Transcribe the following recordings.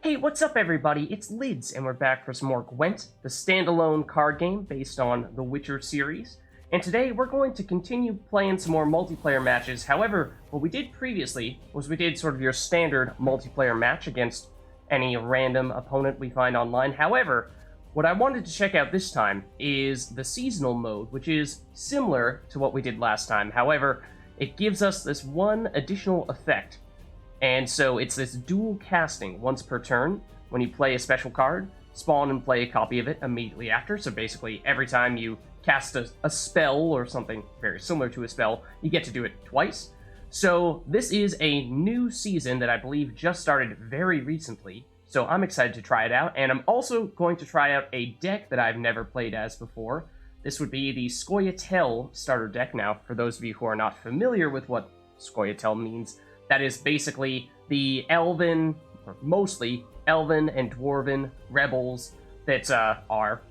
Hey, what's up everybody? It's Lids, and we're back for some more Gwent, the standalone card game based on the Witcher series. And today we're going to continue playing some more multiplayer matches. However, what we did previously was we did sort of your standard multiplayer match against any random opponent we find online. However, what I wanted to check out this time is the seasonal mode, which is similar to what we did last time. However, it gives us this one additional effect. And so it's this dual casting once per turn. When you play a special card, spawn and play a copy of it immediately after. So basically, every time you cast a spell or something very similar to a spell, you get to do it twice. So this is a new season that I believe just started very recently. So I'm excited to try it out. And I'm also going to try out a deck that I've never played as before. This would be the Scoia'tael starter deck. Now, for those of you who are not familiar with what Scoia'tael means, that is basically the elven, or mostly elven and dwarven rebels that are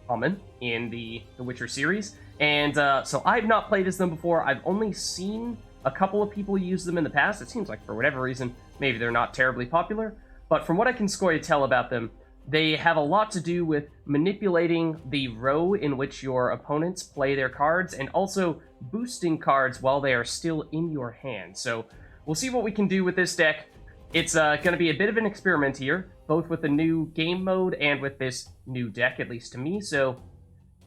common in the Witcher series. And so I've not played as them before. I've only seen a couple of people use them in the past. It seems like for whatever reason, maybe they're not terribly popular. But from what I can tell about them, they have a lot to do with manipulating the row in which your opponents play their cards, and also boosting cards while they are still in your hand. So we'll see what we can do with this deck. It's going to be a bit of an experiment here, both with the new game mode and with this new deck, at least to me. So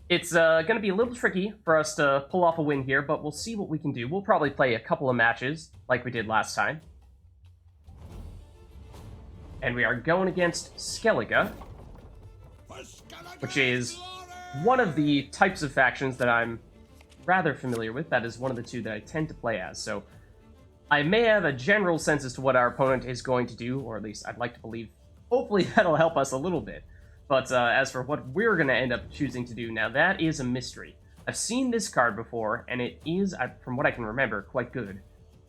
it's going to be a little tricky for us to pull off a win here, but we'll see what we can do. We'll probably play a couple of matches like we did last time. And we are going against Skellige, which is one of the types of factions that I'm rather familiar with. That is one of the two that I tend to play as. So I may have a general sense as to what our opponent is going to do, or at least I'd like to believe. Hopefully that'll help us a little bit. But as for what we're going to end up choosing to do, now that is a mystery. I've seen this card before, and it is, from what I can remember, quite good.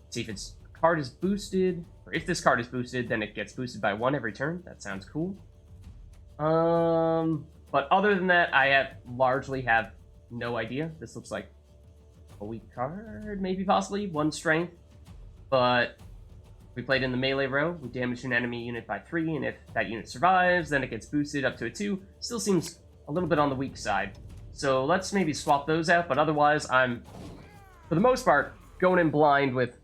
Let's see if its card is boosted, or if this card is boosted, then it gets boosted by 1 every turn. That sounds cool. But other than that, I largely have no idea. This looks like a weak card, maybe possibly 1 strength. But we played in the melee row, we damage an enemy unit by 3, and if that unit survives, then it gets boosted up to a 2. Still seems a little bit on the weak side. So let's maybe swap those out, but otherwise I'm, for the most part, going in blind with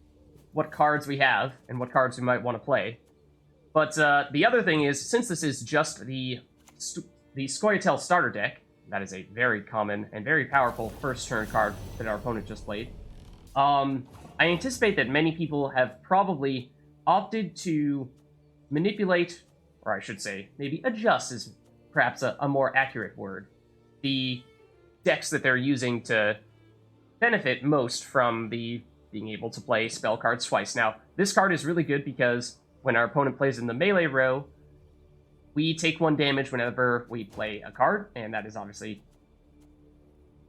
what cards we have and what cards we might want to play. But the other thing is, since this is just the Scoia'tael starter deck, that is a very common and very powerful first turn card that our opponent just played, I anticipate that many people have probably opted to manipulate, or I should say, maybe adjust is perhaps a more accurate word, the decks that they're using to benefit most from the being able to play spell cards twice. Now, this card is really good because when our opponent plays in the melee row, we take 1 damage whenever we play a card, and that is obviously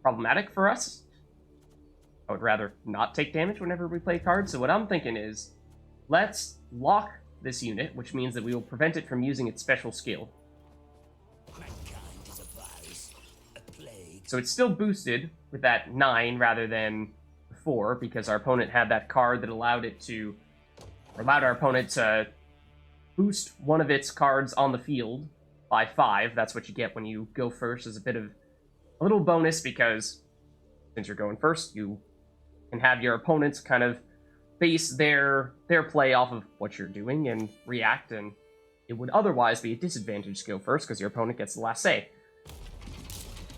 problematic for us. I would rather not take damage whenever we play cards, so what I'm thinking is, let's lock this unit, which means that we will prevent it from using its special skill. So it's still boosted with that 9 rather than 4, because our opponent had that card that allowed our opponent to boost one of its cards on the field by 5. That's what you get when you go first, as a little bonus, because since you're going first, you and have your opponents kind of base their play off of what you're doing and react, and it would otherwise be a disadvantage to go first because your opponent gets the last say.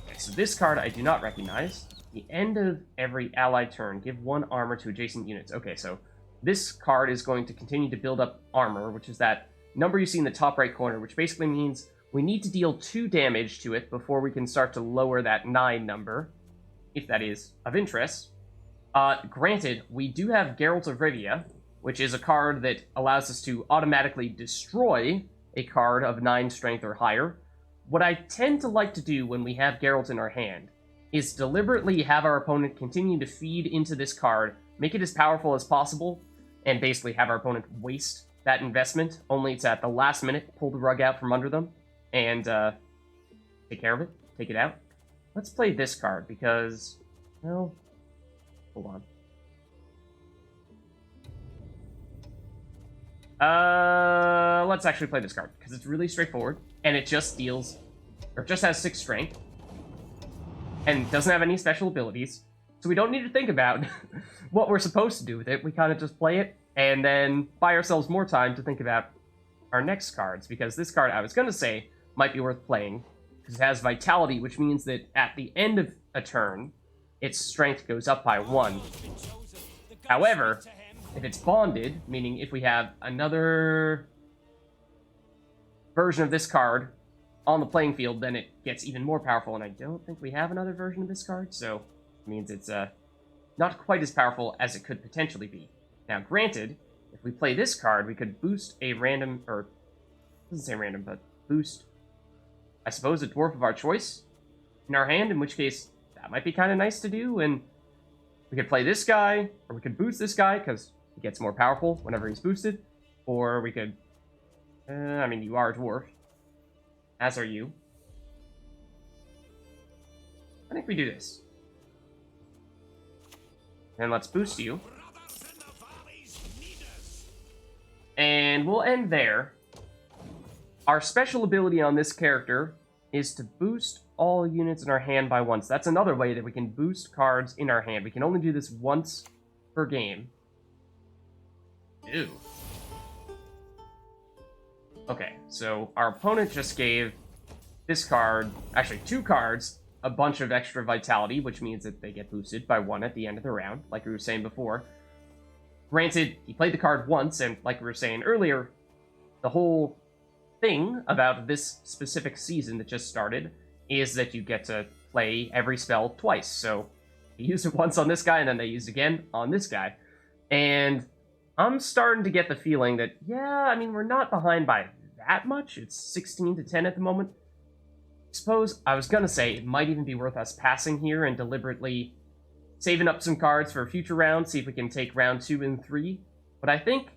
Okay, so this card I do not recognize. The end of every allied turn, give 1 armor to adjacent units. Okay, so this card is going to continue to build up armor, which is that number you see in the top right corner, which basically means we need to deal 2 damage to it before we can start to lower that 9 number, if that is of interest. Granted, we do have Geralt of Rivia, which is a card that allows us to automatically destroy a card of 9 strength or higher. What I tend to like to do when we have Geralt in our hand is deliberately have our opponent continue to feed into this card, make it as powerful as possible, and basically have our opponent waste that investment, only to at the last minute pull the rug out from under them and take care of it, take it out. Let's play this card because, well, hold on. Let's actually play this card, because it's really straightforward, and it just deals, or just has 6 strength, and doesn't have any special abilities, so we don't need to think about what we're supposed to do with it. We kind of just play it, and then buy ourselves more time to think about our next cards, because this card, I was going to say, might be worth playing, because it has Vitality, which means that at the end of a turn, its strength goes up by 1. However, if it's bonded, meaning if we have another version of this card on the playing field, then it gets even more powerful, and I don't think we have another version of this card, so it means it's not quite as powerful as it could potentially be. Now, granted, if we play this card, we could boost a random, or, it doesn't say random, but boost, I suppose, a dwarf of our choice in our hand, in which case that might be kind of nice to do, and we could play this guy, or we could boost this guy, because he gets more powerful whenever he's boosted, or we could, I mean, you are a dwarf, as are you. I think we do this. And let's boost you. And we'll end there. Our special ability on this character is to boost all units in our hand by 1. So that's another way that we can boost cards in our hand. We can only do this once per game. Ew. Okay, so our opponent just gave this card, actually 2 cards, a bunch of extra vitality, which means that they get boosted by 1 at the end of the round, like we were saying before. Granted, he played the card once, and like we were saying earlier, the whole thing about this specific season that just started is that you get to play every spell twice. So he used it once on this guy, and then they used it again on this guy. And I'm starting to get the feeling that, yeah, I mean, we're not behind by that much. It's 16 to 10 at the moment. I suppose I was going to say it might even be worth us passing here and deliberately saving up some cards for a future round, see if we can take round 2 and 3. But I think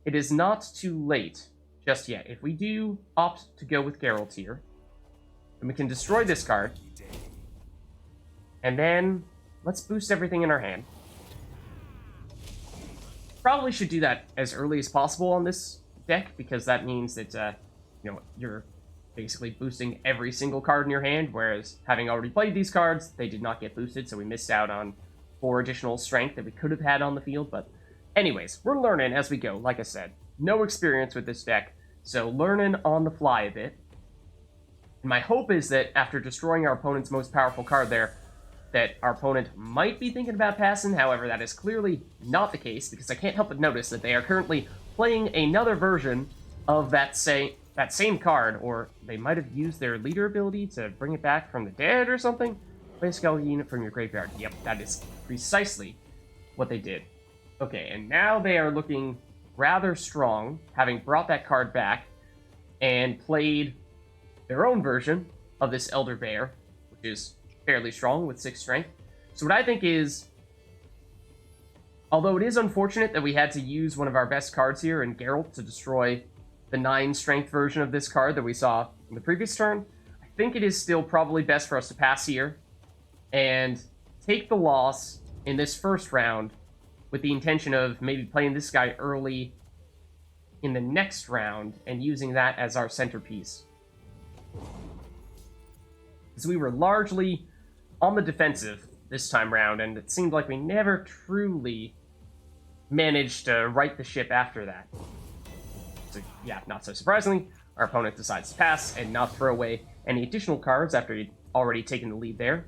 it is not too late just yet. If we do opt to go with Geralt here, then we can destroy this card. And then let's boost everything in our hand. Probably should do that as early as possible on this deck, because that means that, you know, you're basically boosting every single card in your hand, whereas having already played these cards, they did not get boosted, so we missed out on 4 additional strength that we could have had on the field. But anyways, we're learning as we go. Like I said, no experience with this deck, so learning on the fly a bit. And my hope is that after destroying our opponent's most powerful card there, that our opponent might be thinking about passing. However, that is clearly not the case, because I can't help but notice that they are currently playing another version of that same card, or they might have used their leader ability to bring it back from the dead or something. Play a skeleton unit from your graveyard. Yep, that is precisely what they did. Okay, and now they are looking rather strong, having brought that card back and played their own version of this Elder Bear, which is fairly strong with 6 strength. So what I think is, although it is unfortunate that we had to use one of our best cards here in Geralt to destroy the 9 strength version of this card that we saw in the previous turn, I think it is still probably best for us to pass here and take the loss in this first round with the intention of maybe playing this guy early in the next round and using that as our centerpiece. Because we were largely on the defensive this time round, and it seemed like we never truly managed to right the ship after that. So yeah, not so surprisingly, our opponent decides to pass and not throw away any additional cards after he'd already taken the lead there.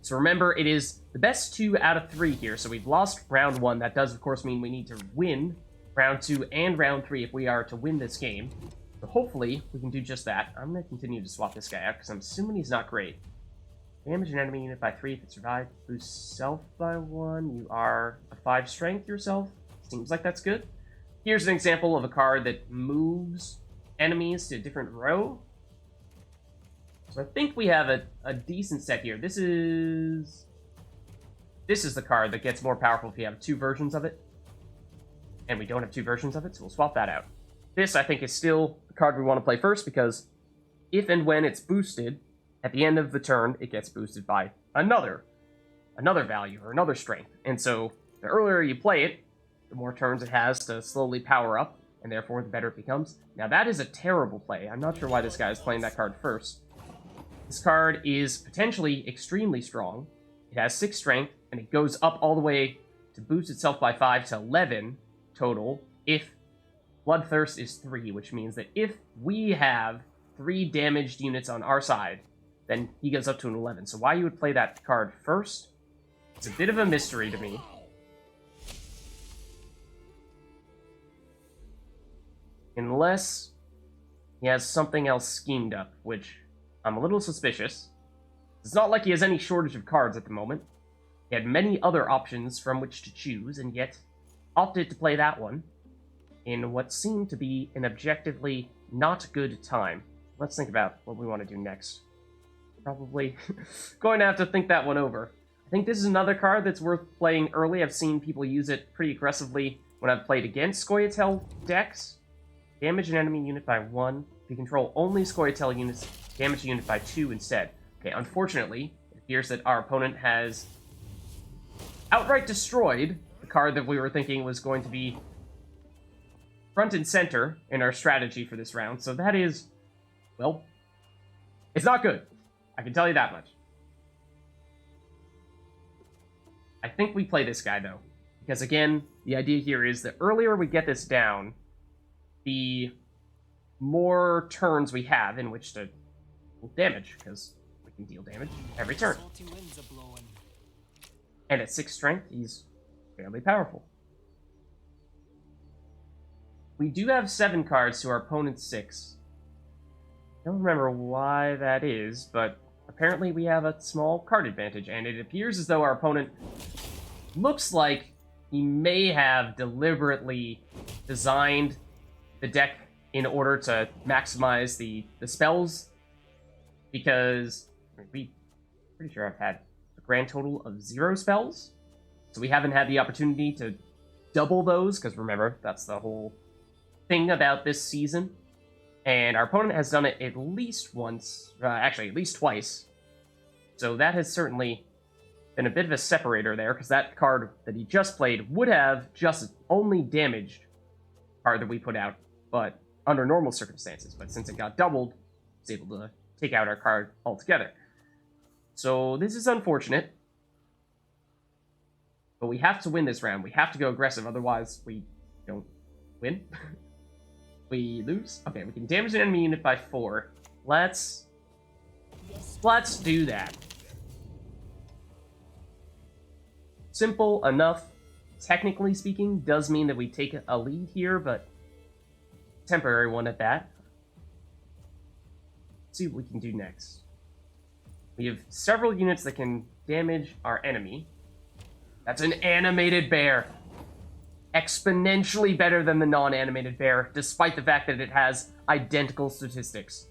So remember, it is the best 2 out of 3 here, so we've lost round 1. That does, of course, mean we need to win round 2 and round 3 if we are to win this game. So hopefully, we can do just that. I'm going to continue to swap this guy out, because I'm assuming he's not great. Damage an enemy unit by 3 if it survived. Boost self by 1. You are a 5 strength yourself. Seems like that's good. Here's an example of a card that moves enemies to a different row. So I think we have a decent set here. This is the card that gets more powerful if you have 2 versions of it. And we don't have 2 versions of it, so we'll swap that out. This, I think, is still the card we want to play first, because if and when it's boosted, at the end of the turn, it gets boosted by another value, or another strength. And so, the earlier you play it, the more turns it has to slowly power up. and therefore the better it becomes. Now that is a terrible play. I'm not sure why this guy is playing that card first. This card is potentially extremely strong. It has 6 strength, and it goes up all the way to boost itself by 5 to 11 total if Bloodthirst is 3, which means that if we have 3 damaged units on our side, then he goes up to an 11. So why you would play that card first, it's a bit of a mystery to me. Unless he has something else schemed up, which I'm a little suspicious. It's not like he has any shortage of cards at the moment. He had many other options from which to choose, and yet opted to play that one in what seemed to be an objectively not good time. Let's think about what we want to do next. Probably going to have to think that one over. I think this is another card that's worth playing early. I've seen people use it pretty aggressively when I've played against Scoia'tael decks. Damage an enemy unit by 1. If you control only Scoia'tael units, damage a unit by 2 instead. Okay, unfortunately, it appears that our opponent has outright destroyed the card that we were thinking was going to be front and center in our strategy for this round. So that is, well, it's not good. I can tell you that much. I think we play this guy, though. Because, again, the idea here is the earlier we get this down, the more turns we have in which to deal damage, because we can deal damage every turn. And at 6 strength, he's fairly powerful. We do have 7 cards to our opponent's 6. I don't remember why that is, but apparently we have a small card advantage, and it appears as though our opponent looks like he may have deliberately designed the deck in order to maximize the spells, because we pretty sure I've had a grand total of 0 spells, so we haven't had the opportunity to double those, because remember, that's the whole thing about this season. And our opponent has done it at least once, actually at least twice. So that has certainly been a bit of a separator there, because that card that he just played would have just only damaged the card that we put out, but under normal circumstances. But since it got doubled, he was able to take out our card altogether. So this is unfortunate. But we have to win this round. We have to go aggressive, otherwise we don't win. We lose? Okay, we can damage an enemy unit by 4. Let's do that. Simple enough, technically speaking, does mean that we take a lead here, but temporary one at that. Let's see what we can do next. We have several units that can damage our enemy. That's an animated bear. Exponentially better than the non-animated bear, despite the fact that it has identical statistics.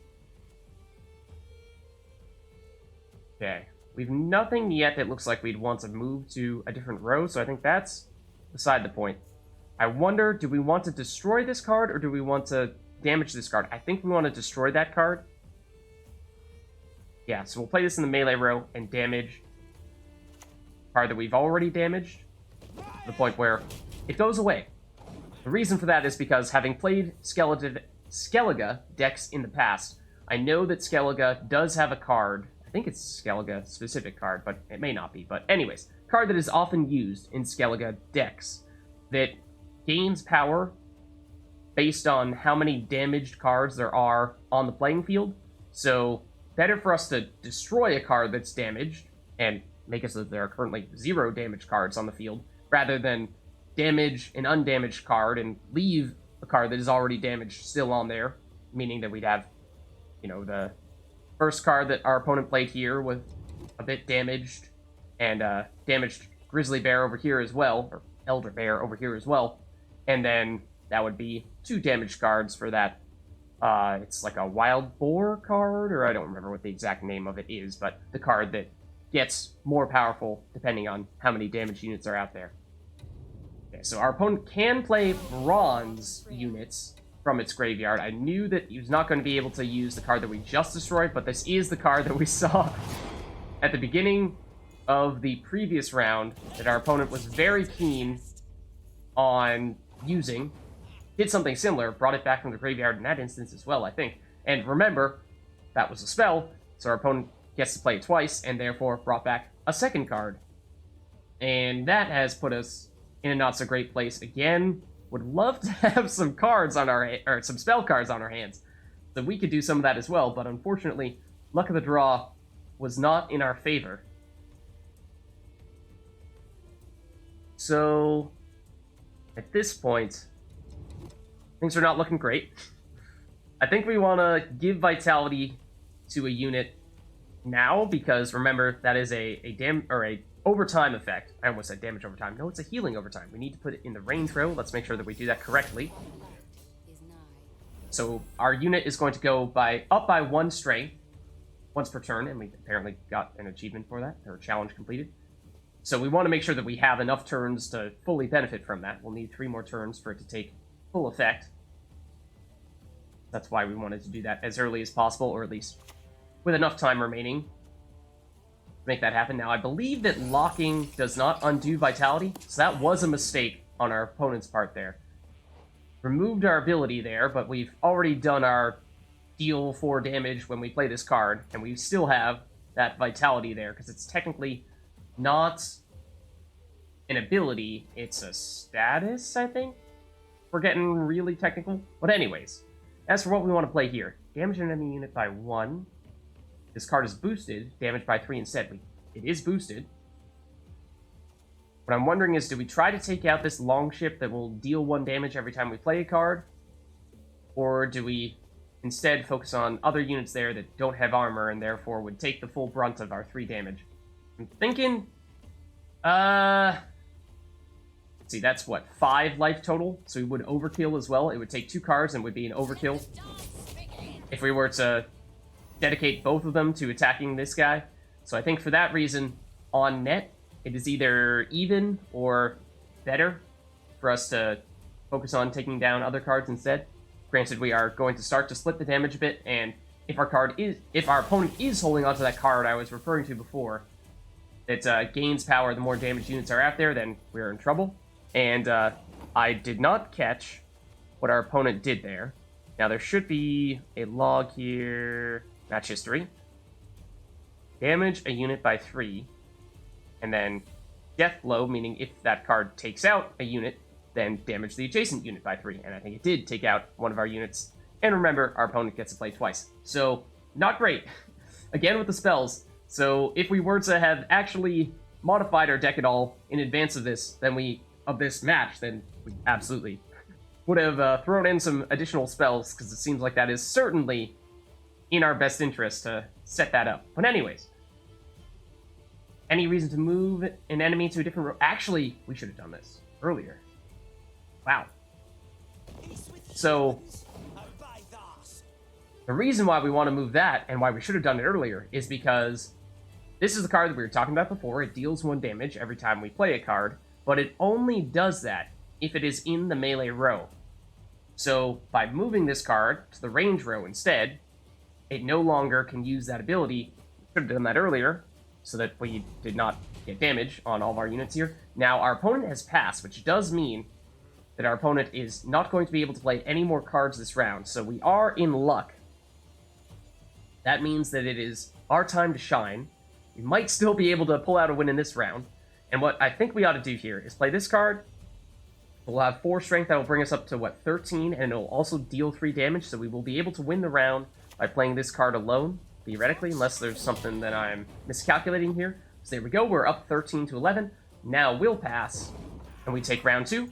Okay. We've nothing yet that looks like we'd want to move to a different row, so I think that's beside the point. I wonder, do we want to destroy this card, or do we want to damage this card? I think we want to destroy that card. Yeah, so we'll play this in the melee row and damage the card that we've already damaged, to the point where it goes away. The reason for that is because, having played Skellige decks in the past, I know that Skellige does have a card. I think it's Skellige specific card, but it may not be. But anyways, card that is often used in Skellige decks that gains power based on how many damaged cards there are on the playing field. So better for us to destroy a card that's damaged and make it so that there are currently 0 damaged cards on the field, rather than damage an undamaged card and leave a card that is already damaged still on there, meaning that we'd have, you know, the first card that our opponent played here with a bit damaged, and damaged Grizzly Bear over here as well, or Elder Bear over here as well, and then that would be 2 damaged cards for that. It's like a Wild Boar card, or I don't remember what the exact name of it is, but the card that gets more powerful depending on how many damaged units are out there. Okay, so our opponent can play bronze units from its graveyard. I knew that he was not going to be able to use the card that we just destroyed, but this is the card that we saw at the beginning of the previous round that our opponent was very keen on using. did something similar, brought it back from the graveyard in that instance as well, I think. And remember, that was a spell, so our opponent gets to play it twice, and therefore brought back a second card. And that has put us in a not-so-great place again. Would love to have some cards on our... or some spell cards on our hands, so we could do some of that as well, but unfortunately, luck of the draw was not in our favor. So, at this point, things are not looking great. I think we want to give Vitality to a unit now, because remember, that is a overtime effect. I almost said damage over time. No, it's a healing over time. We need to put it in the range row. Let's make sure that we do that correctly. So our unit is going to go up by 1 strength once per turn, and we apparently got an achievement for that, or a challenge completed. So we want to make sure that we have enough turns to fully benefit from that. We'll need 3 more turns for it to take full effect. That's why we wanted to do that as early as possible, or at least with enough time remaining to make that happen. Now, I believe that locking does not undo Vitality, so that was a mistake on our opponent's part there. Removed our ability there, but we've already done our deal 4 damage when we play this card, and we still have that Vitality there, because it's technically not an ability, it's a status, I think? We're getting really technical. But anyways, as for what we want to play here, damage an enemy unit by 1. This card is boosted, damage by 3 instead. It is boosted. What I'm wondering is, do we try to take out this longship that will deal 1 damage every time we play a card? Or do we instead focus on other units there that don't have armor and therefore would take the full brunt of our 3 damage? I'm thinking, let's see, that's what, 5 life total? So we would overkill as well. It would take 2 cards and would be an overkill if we were to dedicate both of them to attacking this guy. So I think for that reason, on net, it is either even or better for us to focus on taking down other cards instead. Granted, we are going to start to split the damage a bit, and if our opponent is holding onto that card I was referring to before, that gains power the more damage units are out there, then we're in trouble. And I did not catch what our opponent did there. Now there should be a log here. Match history. Damage a unit by 3. And then death blow, meaning if that card takes out a unit, then damage the adjacent unit by 3. And I think it did take out one of our units. And remember, our opponent gets to play twice. So, not great. Again with the spells. So if we were to have actually modified our deck at all in advance of this, then we absolutely would have thrown in some additional spells, because it seems like that is certainly in our best interest to set that up. But anyways, any reason to move an enemy to a different row? Actually, we should have done this earlier. Wow. So the reason why we want to move that, and why we should have done it earlier, is because this is the card that we were talking about before. It deals 1 damage every time we play a card, but it only does that if it is in the melee row. So by moving this card to the range row instead, it no longer can use that ability. We should have done that earlier, so that we did not get damage on all of our units here. Now, our opponent has passed, which does mean that our opponent is not going to be able to play any more cards this round, so we are in luck. That means that it is our time to shine. We might still be able to pull out a win in this round, and what I think we ought to do here is play this card. We'll have 4 strength, that will bring us up to, 13, and it'll also deal 3 damage, so we will be able to win the round by playing this card alone, theoretically, unless there's something that I'm miscalculating here. So there we go, we're up 13 to 11. Now we'll pass, and we take round 2.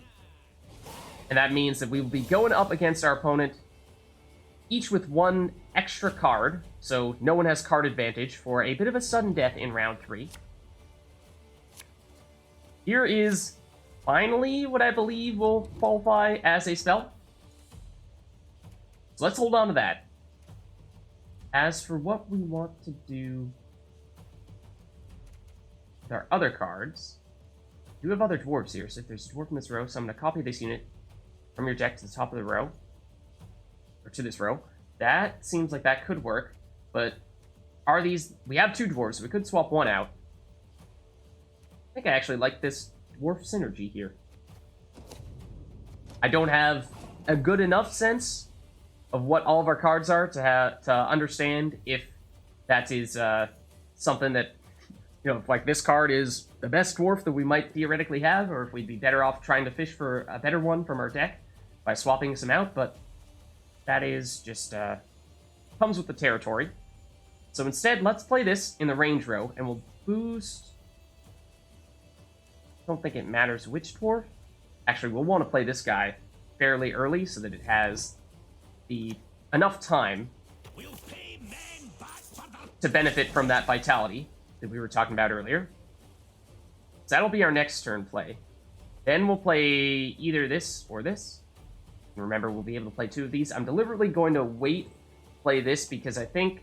And that means that we will be going up against our opponent, each with 1 extra card, so no one has card advantage for a bit of a sudden death in round 3. Here is finally what I believe will qualify as a spell. So let's hold on to that. As for what we want to do with our other cards, we do have other dwarves here, so if there's a dwarf in this row, so I'm going to copy this unit from your deck to the top of the row, or to this row. That seems like that could work, but are these... We have 2 dwarves, so we could swap 1 out. I think I actually like this dwarf synergy here. I don't have a good enough sense of what all of our cards are to understand if that is something that, you know, if like this card is the best dwarf that we might theoretically have, or if we'd be better off trying to fish for a better one from our deck by swapping some out, but that is just comes with the territory. So instead, let's play this in the range row, and we'll boost... I don't think it matters which dwarf. Actually, we'll want to play this guy fairly early so that it has the enough time to benefit from that vitality that we were talking about earlier. So that'll be our next turn play. Then we'll play either this or this. And remember, we'll be able to play two of these. I'm deliberately going to wait to play this because I think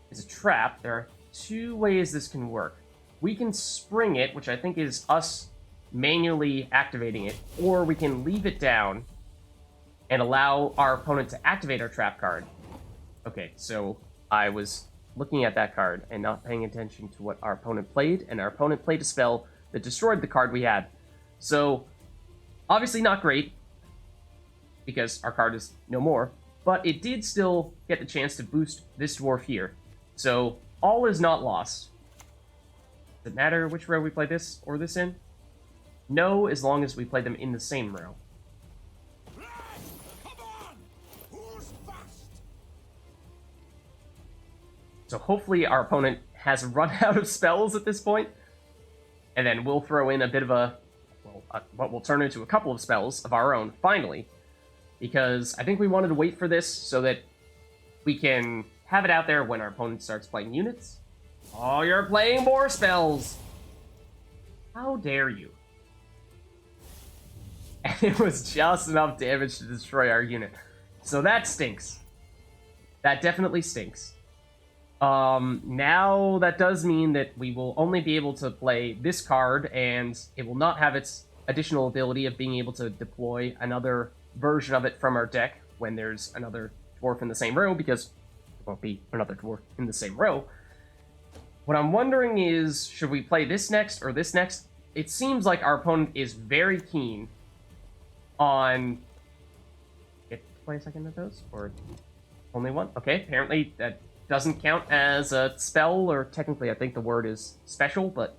it's a trap. There are two ways this can work. We can spring it, which I think is us manually activating it, or we can leave it down and allow our opponent to activate our trap card. Okay, so I was looking at that card and not paying attention to what our opponent played, and our opponent played a spell that destroyed the card we had. So, obviously not great, because our card is no more, but it did still get the chance to boost this dwarf here. So, all is not lost. Does it matter which row we play this or this in? No, as long as we play them in the same row. So hopefully our opponent has run out of spells at this point, and then we'll throw in a bit of what will turn into a couple of spells of our own, finally, because I think we wanted to wait for this so that we can have it out there when our opponent starts playing units. Oh, you're playing more spells! How dare you? And it was just enough damage to destroy our unit. So that stinks. That definitely stinks. Now that does mean that we will only be able to play this card, and it will not have its additional ability of being able to deploy another version of it from our deck when there's another dwarf in the same row, because there won't be another dwarf in the same row. What I'm wondering is, should we play this next or this next? It seems like our opponent is very keen on... Get to play a second of those? Or only one? Okay, apparently that doesn't count as a spell, or technically I think the word is special, but...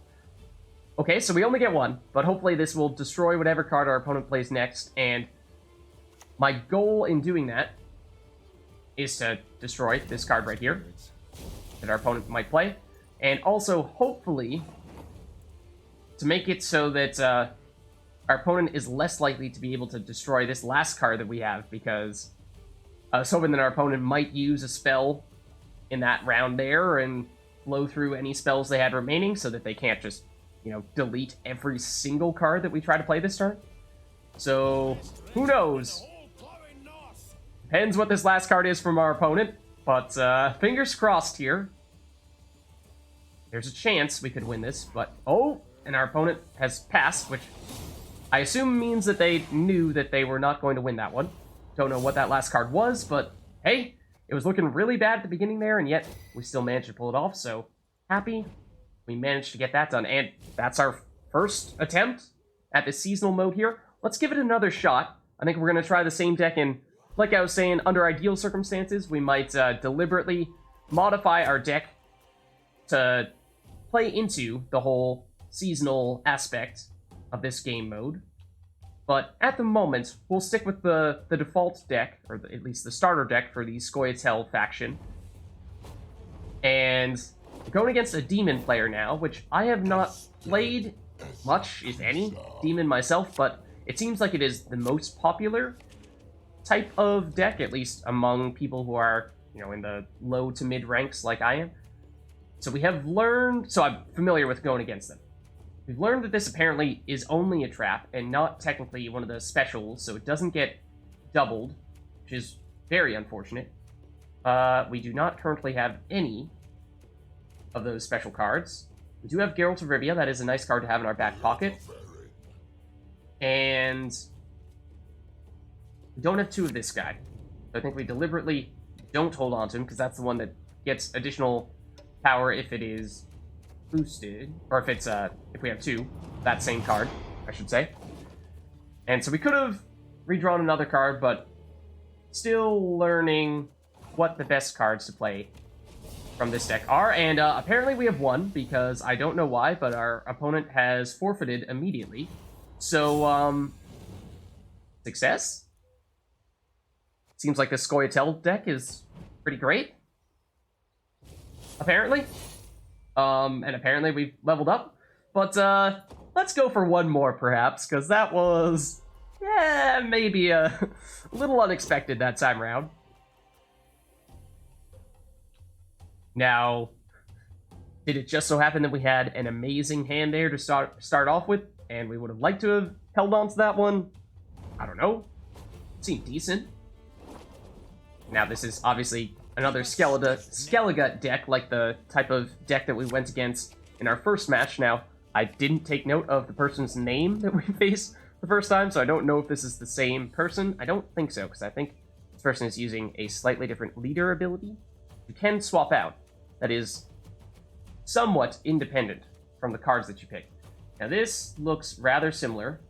Okay, so we only get one, but hopefully this will destroy whatever card our opponent plays next, and my goal in doing that is to destroy this card right here that our opponent might play, and also, hopefully, to make it so that our opponent is less likely to be able to destroy this last card that we have, because I was hoping that our opponent might use a spell in that round there and blow through any spells they had remaining so that they can't just, you know, delete every single card that we try to play this turn. So, who knows? Depends what this last card is from our opponent, but fingers crossed here. There's a chance we could win this, but... Oh! And our opponent has passed, which I assume means that they knew that they were not going to win that one. Don't know what that last card was, but hey, it was looking really bad at the beginning there, and yet we still managed to pull it off, so happy we managed to get that done. And that's our first attempt at the seasonal mode here. Let's give it another shot. I think we're going to try the same deck, and like I was saying, under ideal circumstances, we might deliberately modify our deck to play into the whole seasonal aspect of this game mode. But at the moment, we'll stick with the default deck, or at least the starter deck for the Scoia'tael faction. And going against a demon player now, which I have not played much, if any, demon myself, but it seems like it is the most popular type of deck, at least among people who are, you know, in the low to mid ranks like I am. So we have learned, so I'm familiar with going against them. We've learned that this apparently is only a trap and not technically one of the specials, so it doesn't get doubled, which is very unfortunate. We do not currently have any of those special cards. We do have Geralt of Rivia. That is a nice card to have in our back pocket. And we don't have two of this guy. So I think we deliberately don't hold on to him, because that's the one that gets additional power if it is boosted, or if it's if we have two, that same card, I should say. And so we could have redrawn another card, but still learning what the best cards to play from this deck are. And apparently we have won, because I don't know why, but our opponent has forfeited immediately. So, success? Seems like the Scoia'tael deck is pretty great. Apparently. And apparently we've leveled up. But, let's go for one more, perhaps, because that was, yeah, maybe a little unexpected that time around. Now, did it just so happen that we had an amazing hand there to start off with, and we would have liked to have held on to that one? I don't know. Seemed decent. Now, this is obviously another Skellige deck, like the type of deck that we went against in our first match. Now, I didn't take note of the person's name that we faced the first time, so I don't know if this is the same person. I don't think so, because I think this person is using a slightly different leader ability. You can swap out. That is somewhat independent from the cards that you pick. Now, this looks rather similar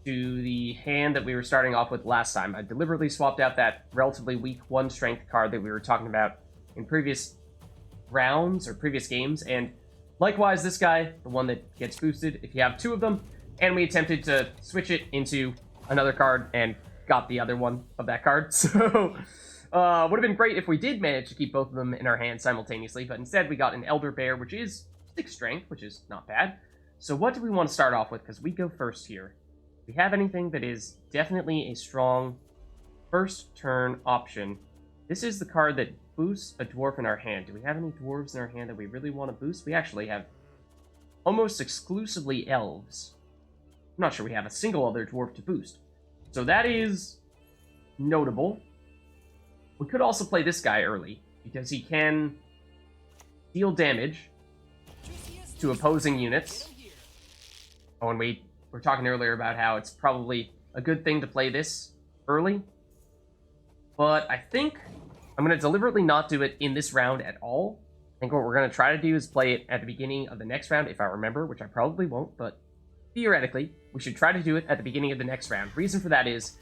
to the hand that we were starting off with last time. I deliberately swapped out that relatively weak 1-strength card that we were talking about in previous rounds or previous games, and likewise this guy, the one that gets boosted if you have 2 of them, and we attempted to switch it into another card and got the other one of that card. So, would have been great if we did manage to keep both of them in our hands simultaneously, but instead we got an Elder Bear, which is 6 strength, which is not bad. So what do we want to start off with? Because we go first here. We have anything that is definitely a strong first turn option. This is the card that boosts a dwarf in our hand. Do we have any dwarves in our hand that we really want to boost? We actually have almost exclusively elves. I'm not sure we have a single other dwarf to boost. So that is notable. We could also play this guy early, because he can deal damage to opposing units. Oh, and we were talking earlier about how it's probably a good thing to play this early. But I think I'm going to deliberately not do it in this round at all. I think what we're going to try to do is play it at the beginning of the next round, if I remember, which I probably won't, but theoretically, we should try to do it at the beginning of the next round. Reason for that is,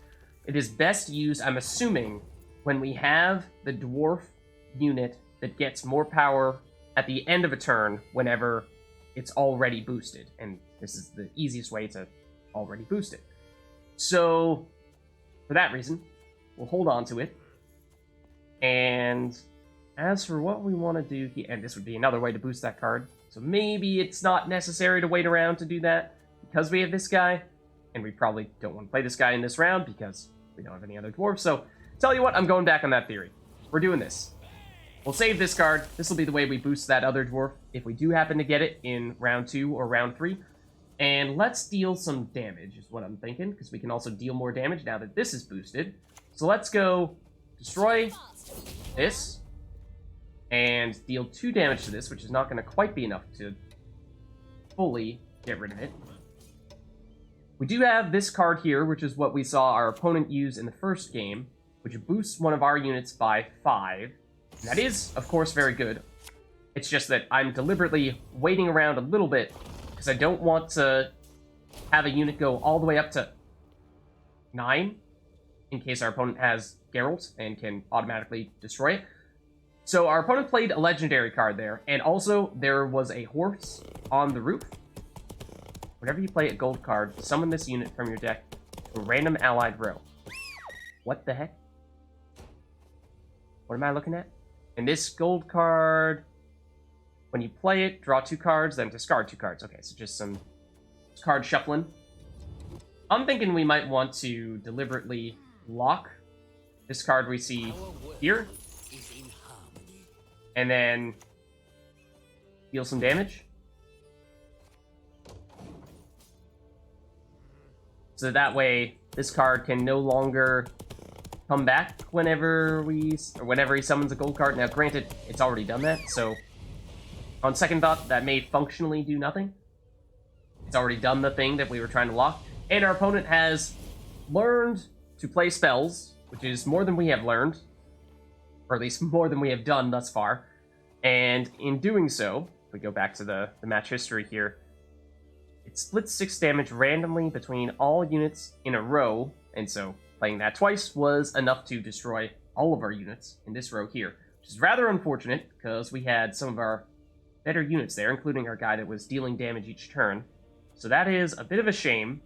it is best used, I'm assuming, when we have the dwarf unit that gets more power at the end of a turn whenever it's already boosted. And this is the easiest way to already boost it. So, for that reason, we'll hold on to it. And as for what we want to do here, and this would be another way to boost that card, so maybe it's not necessary to wait around to do that because we have this guy, and we probably don't want to play this guy in this round because we don't have any other dwarves. So, tell you what, I'm going back on that theory. We're doing this. We'll save this card. This will be the way we boost that other dwarf if we do happen to get it in round 2 or round 3. And let's deal some damage is what I'm thinking, because we can also deal more damage now that this is boosted. So let's go destroy this and deal 2 damage to this, which is not going to quite be enough to fully get rid of it. We do have this card here, which is what we saw our opponent use in the first game, which boosts one of our units by 5. And that is, of course, very good. It's just that I'm deliberately waiting around a little bit because I don't want to have a unit go all the way up to 9 in case our opponent has Geralt and can automatically destroy it. So our opponent played a legendary card there, and also there was a horse on the roof. Whenever you play a gold card, summon this unit from your deck to a random allied row. What the heck? What am I looking at? And this gold card, when you play it, draw 2 cards, then discard 2 cards. Okay, so just some card shuffling. I'm thinking we might want to deliberately lock this card we see here, and then deal some damage. So that way, this card can no longer come back whenever he summons a gold card. Now, granted, it's already done that, so on second thought, that may functionally do nothing. It's already done the thing that we were trying to lock. And our opponent has learned to play spells, which is more than we have learned, or at least more than we have done thus far. And in doing so, if we go back to the match history here, it splits 6 damage randomly between all units in a row And so playing that twice was enough to destroy all of our units in this row here, which is rather unfortunate because we had some of our better units there, including our guy that was dealing damage each turn. So that is a bit of a shame.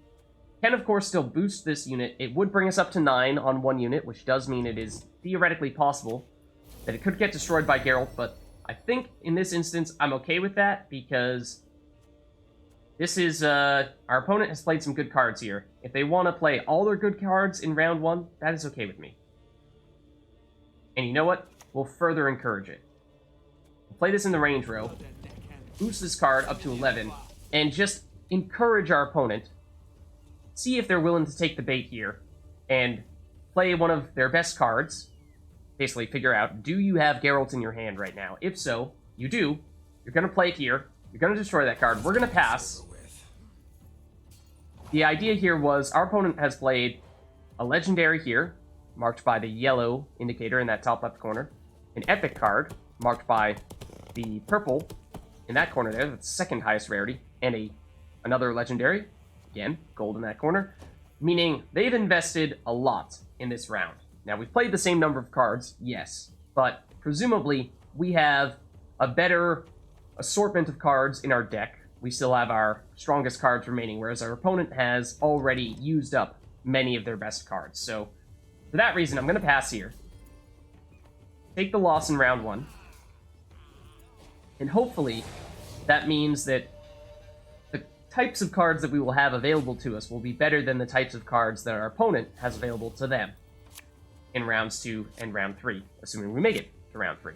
Can, of course, still boost this unit. It would bring us up to 9 on one unit, which does mean it is theoretically possible that it could get destroyed by Geralt, but I think in this instance I'm okay with that because this is, our opponent has played some good cards here. If they want to play all their good cards in round 1, that is okay with me. And you know what? We'll further encourage it. We'll play this in the range row, boost this card up to 11, and just encourage our opponent. See if they're willing to take the bait here, and play one of their best cards. Basically figure out, do you have Geralt in your hand right now? If so, you do. You're going to play it here. You're going to destroy that card. We're going to pass. The idea here was our opponent has played a legendary here, marked by the yellow indicator in that top left corner, an epic card, marked by the purple in that corner there, that's the second highest rarity, and another legendary, again, gold in that corner, meaning they've invested a lot in this round. Now, we've played the same number of cards, yes, but presumably we have a better assortment of cards in our deck. We still have our strongest cards remaining, whereas our opponent has already used up many of their best cards. So, for that reason, I'm going to pass here. Take the loss in round 1. And hopefully, that means that the types of cards that we will have available to us will be better than the types of cards that our opponent has available to them in rounds 2 and round 3, assuming we make it to round 3.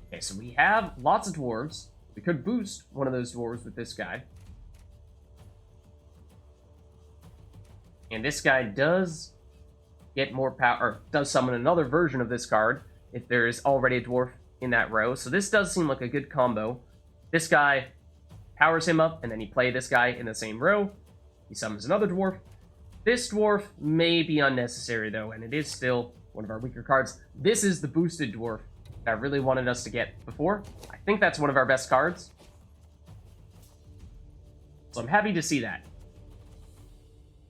Okay, so we have lots of dwarves. We could boost one of those dwarves with this guy. And this guy does get more power, or does summon another version of this card if there is already a dwarf in that row. So this does seem like a good combo. This guy powers him up, and then you play this guy in the same row. He summons another dwarf. This dwarf may be unnecessary, though, and it is still one of our weaker cards. This is the boosted dwarf that I really wanted us to get before. I think that's one of our best cards. So I'm happy to see that.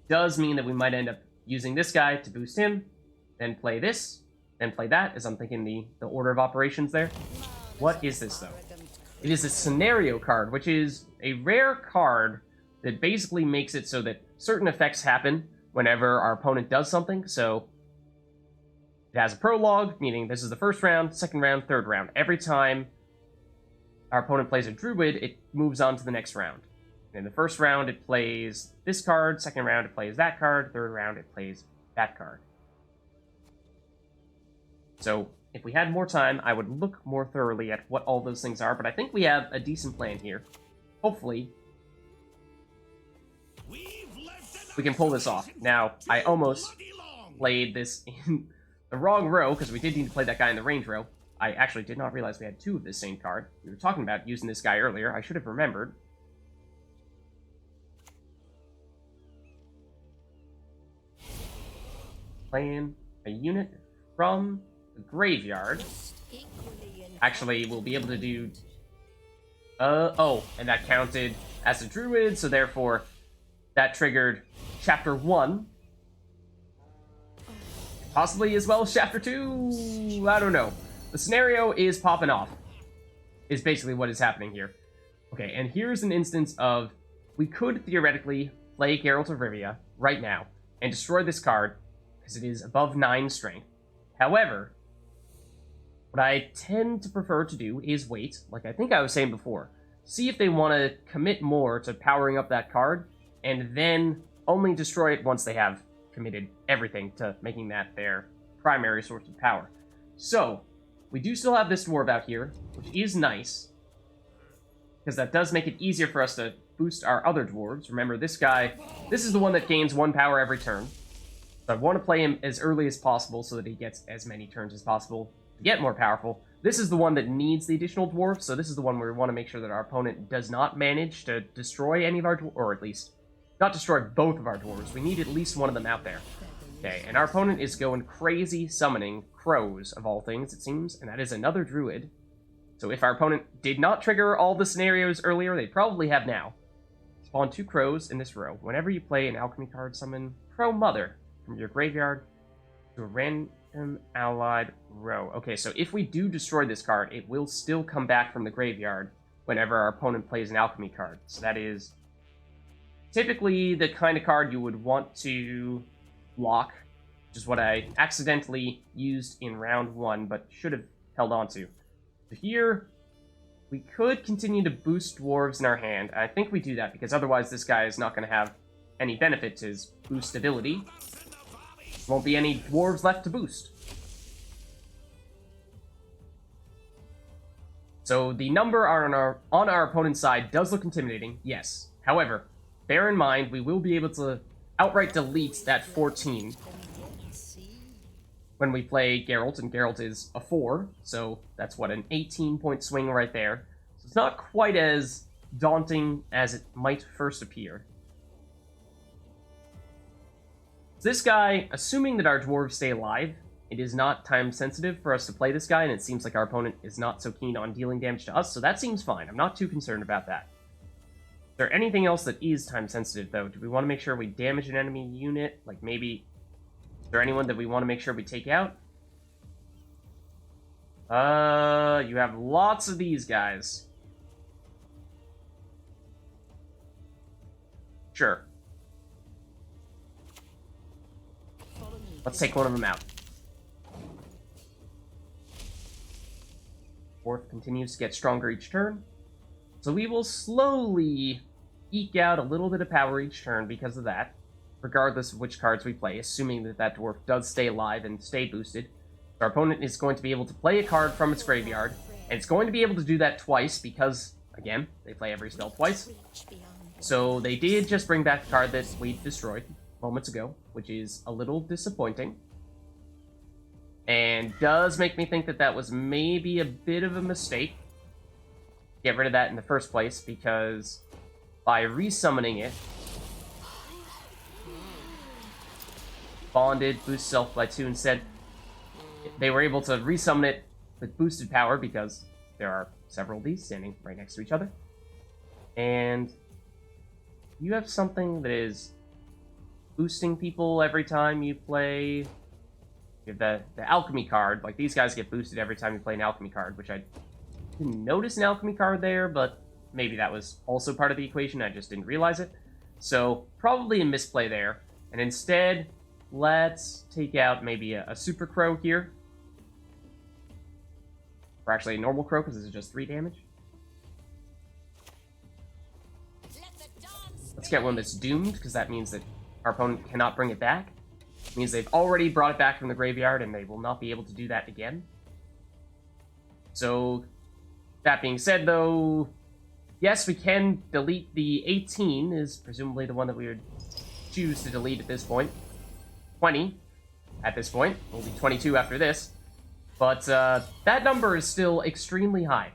Does mean that we might end up using this guy to boost him, then play this, then play that, as I'm thinking the order of operations there. What is this, though? It is a scenario card, which is a rare card that basically makes it so that certain effects happen whenever our opponent does something. So it has a prologue, meaning this is the first round, second round, third round. Every time our opponent plays a druid, it moves on to the next round. In the first round, it plays this card. Second round, it plays that card. Third round, it plays that card. So if we had more time, I would look more thoroughly at what all those things are, but I think we have a decent plan here. Hopefully, we can pull this off. Now, I almost played this in the wrong row, because we did need to play that guy in the range row. I actually did not realize we had 2 of this same card. We were talking about using this guy earlier. I should have remembered. Playing a unit from the graveyard. Actually, we'll be able to do... oh, and that counted as a druid, so therefore that triggered Chapter 1. Possibly as well as Chapter 2? I don't know. The scenario is popping off, is basically what is happening here. Okay, and here's an instance of... We could theoretically play Geralt of Rivia right now and destroy this card, because it is above 9 strength. However, what I tend to prefer to do is wait, like I think I was saying before. See if they want to commit more to powering up that card, and then only destroy it once they have committed everything to making that their primary source of power. So, we do still have this dwarf out here, which is nice, because that does make it easier for us to boost our other dwarves. Remember, this guy, this is the one that gains 1 power every turn. So I want to play him as early as possible so that he gets as many turns as possible to get more powerful. This is the one that needs the additional dwarf, so this is the one where we want to make sure that our opponent does not manage to destroy any of our dwarves, or at least not destroy both of our dwarves. We need at least one of them out there. Okay, and our opponent is going crazy summoning crows, of all things, it seems, and that is another druid. So if our opponent did not trigger all the scenarios earlier, they probably have now. Spawn 2 crows in this row. Whenever you play an alchemy card summon Crow Mother from your graveyard to a random allied row. Okay, so if we do destroy this card, it will still come back from the graveyard whenever our opponent plays an alchemy card. So that is typically the kind of card you would want to block, which is what I accidentally used in round 1, but should have held on to. So here, we could continue to boost dwarves in our hand. I think we do that, because otherwise this guy is not going to have any benefit to his boost ability. Won't be any dwarves left to boost. So the number on our opponent's side does look intimidating, yes. However, bear in mind, we will be able to outright delete that 14 when we play Geralt, and Geralt is a 4, so that's what, an 18-point swing right there. So it's not quite as daunting as it might first appear. This guy, assuming that our dwarves stay alive, it is not time sensitive for us to play this guy, and it seems like our opponent is not so keen on dealing damage to us, so that seems fine. I'm not too concerned about that. Is there anything else that is time sensitive, though? Do we want to make sure we damage an enemy unit? Like, maybe... Is there anyone that we want to make sure we take out? You have lots of these guys. Sure. Let's take one of them out. Fourth continues to get stronger each turn. So we will slowly eke out a little bit of power each turn because of that, regardless of which cards we play, assuming that that dwarf does stay alive and stay boosted. Our opponent is going to be able to play a card from its graveyard, and it's going to be able to do that twice because, again, they play every spell twice. So they did just bring back the card that we destroyed moments ago, which is a little disappointing. And does make me think that that was maybe a bit of a mistake. Get rid of that in the first place, because by resummoning it, bonded, boost self by 2 instead, they were able to resummon it with boosted power because there are several of these standing right next to each other. And you have something that is boosting people every time you play. You have the alchemy card. Like, these guys get boosted every time you play an alchemy card, which I didn't notice an alchemy card there, but maybe that was also part of the equation. I just didn't realize it. So probably a misplay there. And instead, let's take out maybe a super crow here. Or actually a normal crow, because this is just 3 damage. Let's get one that's doomed, because that means that our opponent cannot bring it back. It means they've already brought it back from the graveyard, and they will not be able to do that again. So, that being said, though, yes, we can delete the 18, is presumably the one that we would choose to delete at this point. 20 at this point. Will be 22 after this. But that number is still extremely high.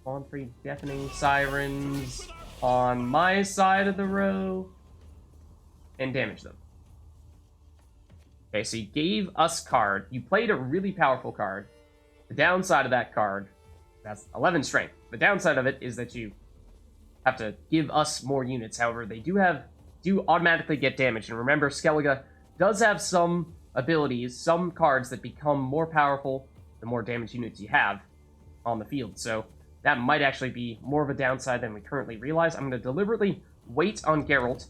On 3 deafening sirens on my side of the row and damage them. Okay, so you gave us card. You played a really powerful card. The downside of that card, that's 11 strength. The downside of it is that you have to give us more units. However, they do automatically get damaged. And remember, Skellige does have some abilities, some cards that become more powerful the more damage units you have on the field. So that might actually be more of a downside than we currently realize. I'm going to deliberately wait on Geralt.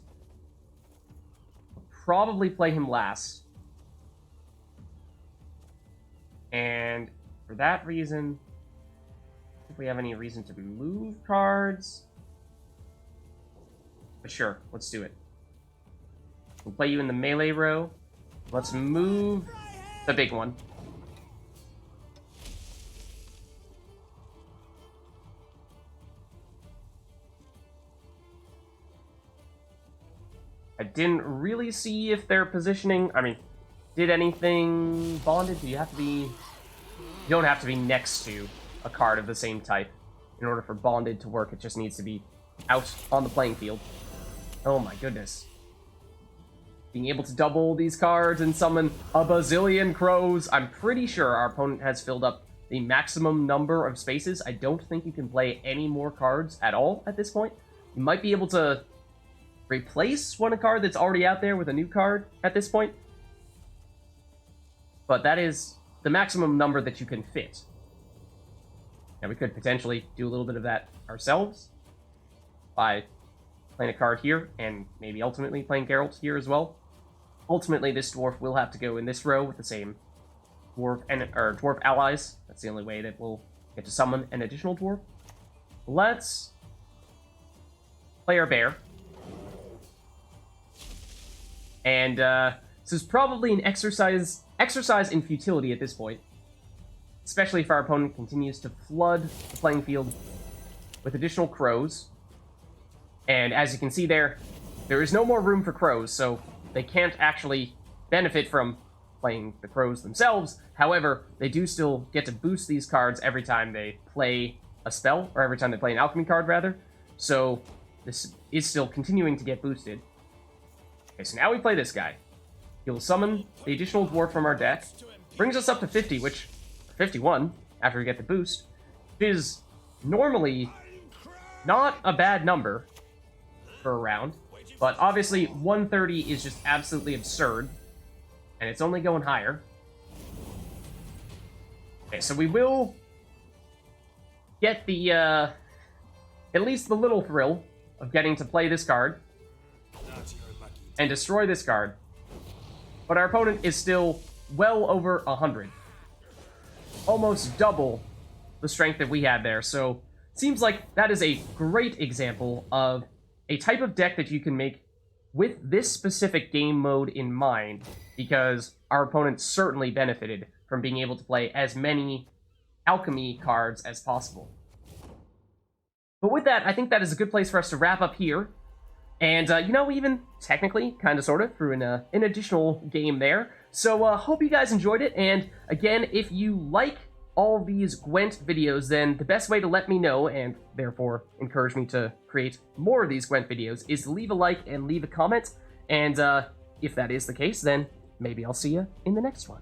Probably play him last. And for that reason, if we have any reason to move cards, but sure, let's do it. We'll play you in the melee row. Let's move the big one. I didn't really see if they're positioning. I mean, did anything bonded? Do you have to be... You don't have to be next to a card of the same type in order for bonded to work. It just needs to be out on the playing field. Oh my goodness. Being able to double these cards and summon a bazillion crows. I'm pretty sure our opponent has filled up the maximum number of spaces. I don't think you can play any more cards at all at this point. You might be able to replace one card that's already out there with a new card at this point. But that is the maximum number that you can fit. Now, we could potentially do a little bit of that ourselves by playing a card here and maybe ultimately playing Geralt here as well. Ultimately, this dwarf will have to go in this row with the same dwarf allies. That's the only way that we'll get to summon an additional dwarf. Let's play our bear. And this is probably an exercise in futility at this point, especially if our opponent continues to flood the playing field with additional crows. And as you can see there is no more room for crows, so they can't actually benefit from playing the crows themselves. However, they do still get to boost these cards every time they play a spell, or every time they play an alchemy card, rather. So this is still continuing to get boosted. Okay, so now we play this guy. He'll summon the additional dwarf from our deck. Brings us up to 50, 51, after we get the boost, which is normally not a bad number for a round. But obviously, 130 is just absolutely absurd, and it's only going higher. Okay, so we will get the, at least the little thrill of getting to play this card and destroy this card. But our opponent is still well over 100. Almost double the strength that we had there. So, seems like that is a great example of a type of deck that you can make with this specific game mode in mind, because our opponent certainly benefited from being able to play as many alchemy cards as possible. But with that, I think that is a good place for us to wrap up here. And, we even technically, kind of, sort of, threw in an additional game there. So, hope you guys enjoyed it. And, again, if you like all these Gwent videos, then the best way to let me know, and therefore encourage me to create more of these Gwent videos, is to leave a like and leave a comment. And, if that is the case, then maybe I'll see you in the next one.